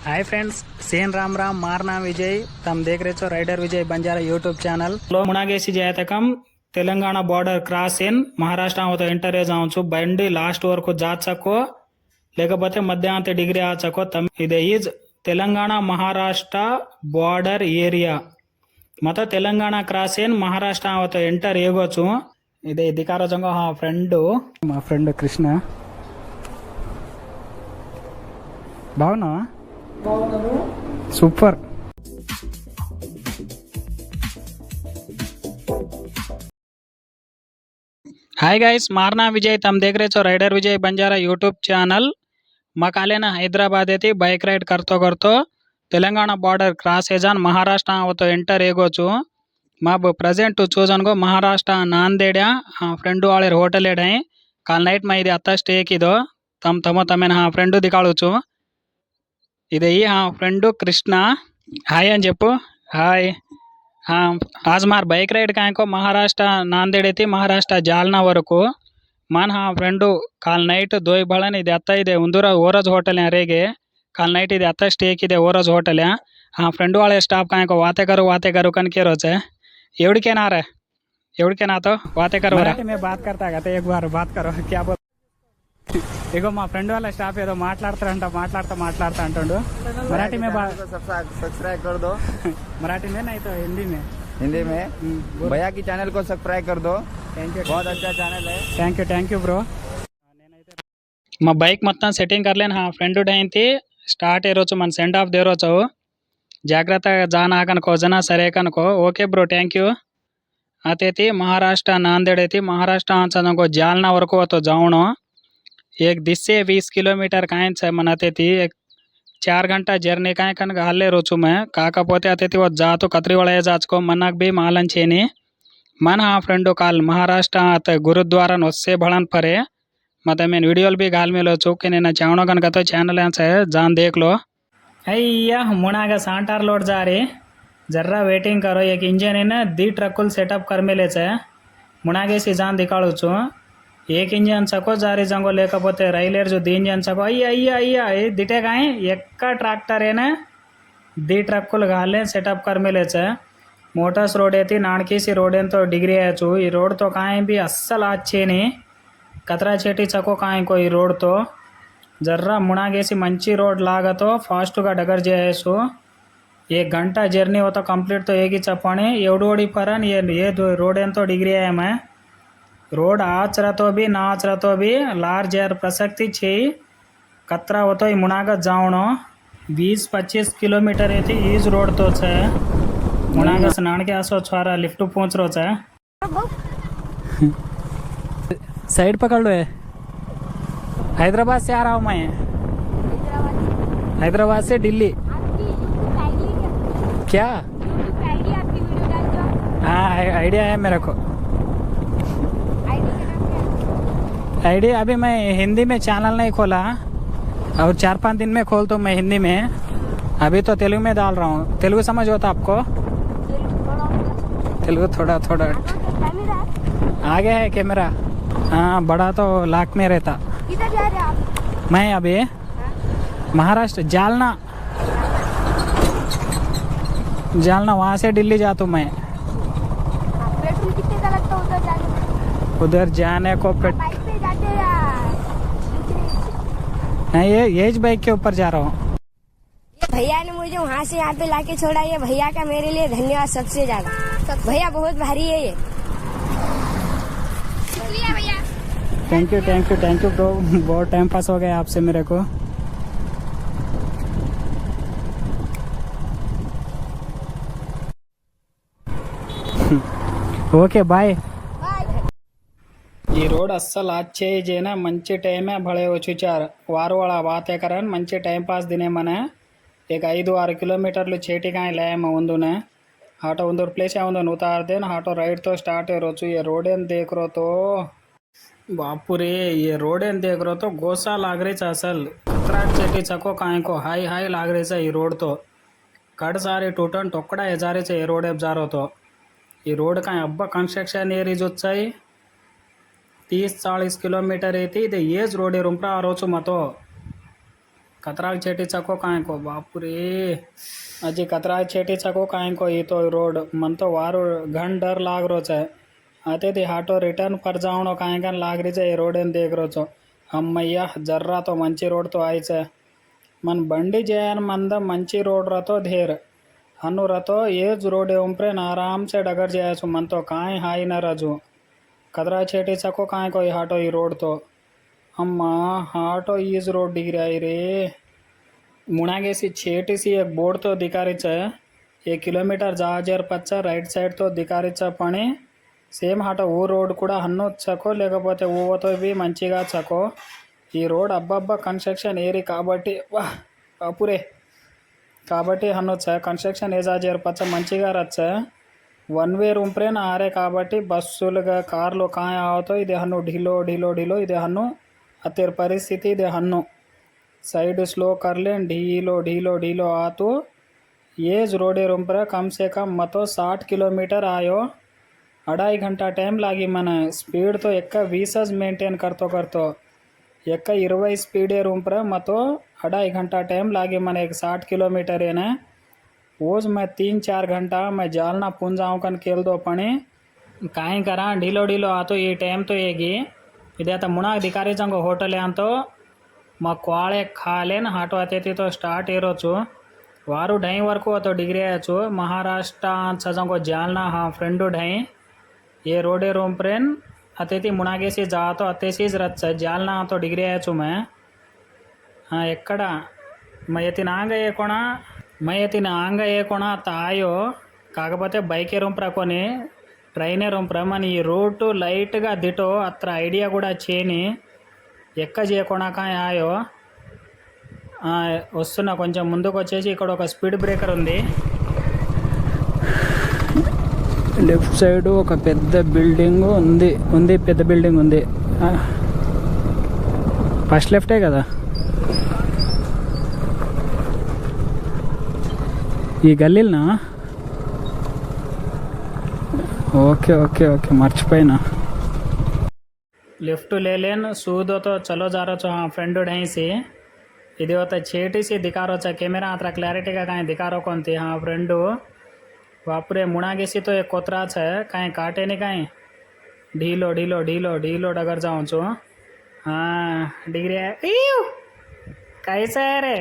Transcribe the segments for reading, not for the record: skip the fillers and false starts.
हाय friends, सेन राम राम मारना विजय तम देख रहे छो rider Vijay Banjara YouTube channel లో మునాగేసి జాతకం తెలంగాణ బార్డర్ క్రాస్ ఇన్ మహారాష్ట్ర అవతో ఎంటర్ जावछु బండి లాస్ట్ వరకు జాచకో లేకపోతే మధ్యాంత డిగ్రీ ఆచకో ఇదే is Telangana Maharashtra border area మత తెలంగాణ క్రాస్ ఇన్ మహారాష్ట్ర అవతో ఎంటర్ ఏగొచ్చు ఇదే దికారో జంగో మా ఫ్రెండ్ కృష్ణ బావునా సూపర్ हाय गाइस मारना विजय तम देख रहे छो rider Vijay Banjara YouTube channel मकालेना Hyderabad येती बाइक राइड करतो करतो तेलंगाणा बॉर्डर क्रॉस हेजान महाराष्ट्र आवतो एंटर एगोचु माब प्रेजेंट चूजन गो महाराष्ट्र नांदेड़ फ्रेंड वाले होटल एडे काल नईट मै इदे अत्ता स्टे किदो तम तमो तमेन फ्रेंड दिखाळुचु इदे फ्रेंड कृष्ण हाय అని చెప్పు हाय आज मार बाइक राइड को महाराष्ट्र नांदेड़ थी महाराष्ट्र जालना वरकू मन फ्रेंड काल नईट दोई बड़न इधे अत्ता इधे उंदूर ओरज होटल रेगे काल नईट इधे अत्ता स्टे की ओरज होटल फ्रेंड वाले स्टाफ को वाते करो कन के रोचे एवड़के ना रे एवड़के ना तो वाते करो मैं बात करता गए एक बार बात करो क्या बोल इगो మా ఫ్రెండ్ వాళ్ళ స్టాఫ్ ఏదో మాట్లాడతా అంటుండు मराठी में सब्सक्राइब कर दो मराठी में नहीं तो हिंदी में भैया की चैनल को सब्सक्राइब कर दो थैंक यू बहुत अच्छा चैनल है थैंक यू ब्रो మా బైక్ మొత్తం సెట్టింగ్ करलेन फ्रेंड డైంతి స్టార్ట్ ఏరోచు మన సెండ్ ఆఫ్ దేరోచు జాగ్రత్తగా జానా కనుకో జనా సరే కనుకో ఓకే బ్రో थैंक यू आते महाराष्ट्र नांदेड़ थी महाराष्ट्र को जालना वरकू तो जावणो एक 10 से 20 किलोमीटर कायन से मनाते थी एक 4 घंटा जर्नी काय कन हल्ले रोचु मैं काकापोते आते थी वो जातो कतरी वाला जाचको मनक भी मालन चेनी मन फ्रेंड काल महाराष्ट्र आते गुरुद्वारा नोस्से भड़न परे मत मैं वीडियो भी गाल में लो चुके ने चावणो कन तो चैनल से जान देख लो अय्या मुनागा सांटार लोड जा रही जर्रा वेटिंग करो एक इंजन है ना दी ट्रकुल सेटअप कर मिले से मुनागे सी जान दिखाड़ू छू एक इंजन सको जारी जंगो लेకపోతే రైలర్ जो दी इंजन सको अय्या दिटे काय एक्का ट्रैक्टर है ना दी ट्रकुल गाले सेटअप कर मिले से मोटर्स रोड है नाणकी सी रोड तो डिग्री है चू ई रोड तो काय भी अस्सल अच्छे नहीं कतरा चेटी सको काय को ई रोड तो जर्रा मुनागेसी मंची रोड लागा तो फास्ट गा डगर जेसु 1 घंटा जर्नी होता कंप्लीट तो एक ही चपाने एवडोड़ी परन ये रोड तो डिग्री है मैं रोड आचरा तो भी ना आचरा तो भी लार्ज यार प्रसक्ति छे कतरा होतो ही मुनागत जावणो 20-25 किलोमीटर थी ईज रोड तो छे मुनागत से नाणके आसो छारा लिफ्ट पहुंच रो छे साइड पकड़ लो है हैदराबाद से आ रहा हूँ मैं हैदराबाद से दिल्ली क्या हाँ आइडिया है मेरे को आइडिया अभी मैं हिंदी में चैनल नहीं खोला और 4-5 दिन में खोल तो मैं हिंदी में अभी तो तेलुगु में डाल रहा हूँ तेलुगु समझ होता आपको तेलुगु थोड़ा थोड़ा आगे है कैमरा हाँ बड़ा तो लाख में रहता किधर जा रहे आप मैं अभी महाराष्ट्र जालना वहाँ से दिल्ली जाता हूँ मैं पेट्रोल कितने का लगता है उधर जाने को बाइक पे जाते हैं नहीं ये एज बाइक के ऊपर जा रहा हूँ ये भैया ने मुझे वहाँ से यहाँ पे लाके छोड़ा ये भैया का मेरे लिए धन्यवाद सबसे ज्यादा भैया बहुत भारी है ये शुक्रिया भैया थैंक यू ब्रो बहुत टाइम पास हो गया आपसे मेरे को ओके बाय ఈ రోడ్ అస్సలు अच्छे जेना మంచి టైం భలే వచ్చి చార్ వారు वाला बात है करन మంచి टाइम पास दिने मने एक 5-6 किलोमीटर्లు చేటిగా లేమ ఉందునే ఆటో ఉందూर प्लेस है ఉందో उतार देन ऑटो राइड तो स्टार्ट है रोचु ये रोड एन देख रो तो बापुरे ये रोड एन देख रो तो गोसा लाग रही असल खतरा चेटी चको काय को हाई लाग रही है ये रोड तो कड़ सारे टूटन टोकड़ा है जा रहे ये रोड एब जा रो तो ये रोड का अब्बा कंस्ट्रक्शन एरी जो 30-40 किलोमीटर ऐति इधे येज रोड रुंप्रा आरोचु मतो कतराक छेटी चको काय को बापू रे अजी कतराक छेटी चको काय को ये तो रोड मन तो वारो घन डर लाग रो छे आते थी हाटो रिटर्न पर जावणो काय गन लाग रही छे ये रोड देख रो छो अम्मయ్య जर्रा तो मंची रोड तो आई छे मन बंडी जयन मंद मंची रोड रतो धेर हनु रतो ये रोड उम्प्रे आराम से डगर जाए छु मन तो काय हाई न रजू कतरा छेटी चको काय को हाटो ई रोड तो अम्मा हाटो ఈజ్ रोड डिग्री आई रे मुणागेसी छेटी सी एक बोर्ड तो दिकारी छे 1 किलोमीटर जाजर पच्चा राइट साइड तो दिकारी छे पणी సేమ్ హాటో ఓ రోడ్ కూడా హన్ను చకో లేకపోతే ఓతో ఇవి మంచిగా చకో ఈ రోడ్ అబ్బబ్బా కన్స్ట్రక్షన్ ఏరి కాబట్టి వా బాపురే కాబట్టి హన్ను చ కన్స్ట్రక్షన్ ఏజాజేర్ పచ్చ మంచిగా రచ్చ వన్ వే ರೂಂಪ್ರೇನ್ ಆರೆ కాబట్టి ಬಸ್ಸುలుగా కార్లు ಕಾಯ ಆವತೋ ಇದೆ ಹನ್ನು ढीलो ढीलो ढीलो ಇದೆ ಹನ್ನು ಅತೆರ್ ಪರಿಸ್ಥಿತಿ ಇದೆ ಹನ್ನು साइड स्लो कर लें ढीलो ढीलो ढीलो आतो ये रोडे रूंप्रे कम से कम मतो 60 किलोमीटर आयो 2.5 घंटा टाइम लागी मन स्पीड तो एक्का 20 मेंटेन करतो एक्का 20 स्पीडे रूंप्रे मतो 2.5 घंटा टाइम लागी मन एक 60 किलोमीटर ಏನೆ रोज मैं 3-4 घंटा मैं जालना पुंजाऊं कन केल दो पणी काई करा ढीलो ढीलो आतो ये टाइम तो येगी इदे आता मुणाग दिकारी जंगो होटल अंतो మా కోಳೆ ఖాలేన్ హాటో అతేతితో స్టార్ట్ ఇరోచు వారు ढाई వరకు అతో డిగ్రీ అయ్యచ్చు మహారాష్ట్ర సజంగో జాల్నా హా ఫ్రెండు ढाई ये रोडे रूंप्रेन अतेति मुणागेसी जातो अतेसीज रच्च जालना तो डिग्री अयचु मैं हाँ एक्कड मयतिन आंग कोण तायो काकपोते बैके रूंप्रा कोनी ट्रैने रूंप्रा मन ई रूट लाइट गा दिटो अत्र ऐडिया कूडा चेनी ఎక్క చేయకుండా ఆయో వస్తున్నా కొంచెం ముందుకు వచ్చేసి ఇక్కడ ఒక స్పీడ్ బ్రేకర్ ఉంది లెఫ్ట్ సైడ్ ఒక పెద్ద బిల్డింగ్ ఉంది పెద్ద బిల్డింగ్ ఉంది ఫస్ట్ లెఫ్టే కదా ఈ గల్లీలనా ఓకే ఓకే ఓకే మర్చిపోయినా लिफ्ट ले लेन सूदो तो चलो जा रहा छो हाँ फ्रेंड ढाई से इधे होता छेटी से दिखा रो कैमेरा आतरा क्लैरिटी का कहीं दिखा रो कौन थी हाँ फ्रेंडू वापरे मुणागेसी तो एक कोतरा है कहीं काटे नहीं कहीं ढीलो ढीलो ढीलो ढीलो डगर जाऊँ छो हाँ डिग्री कैसा है रे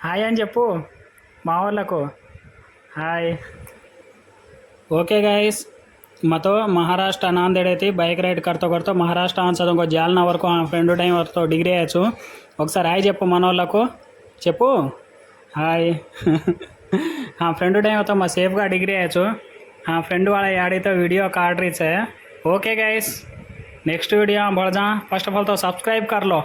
हाय అని చెప్పు మా వాళ్ళకు హాయ్ ఓకే గైస్ मतो महाराष्ट्र नांदेड थी बैक राइड करतो महाराष्ट्र को जालना वरकू हाँ फ्रेंड टाइम वरतो डिग्री अयचु ఒకసారి హాయ్ చెప్పు మనోళ్ళకు చెప్పు హాయ్ हाँ फ्रेंड टाइम तो मैं सेफ का डिग्री अयचु हाँ फ्रेंड वाला याडी तो वीडियो काट रही है ओके गाइस नेक्स्ट वीडियो बढ़ जा फर्स्ट ऑफ ऑल तो सब्सक्राइब कर लो।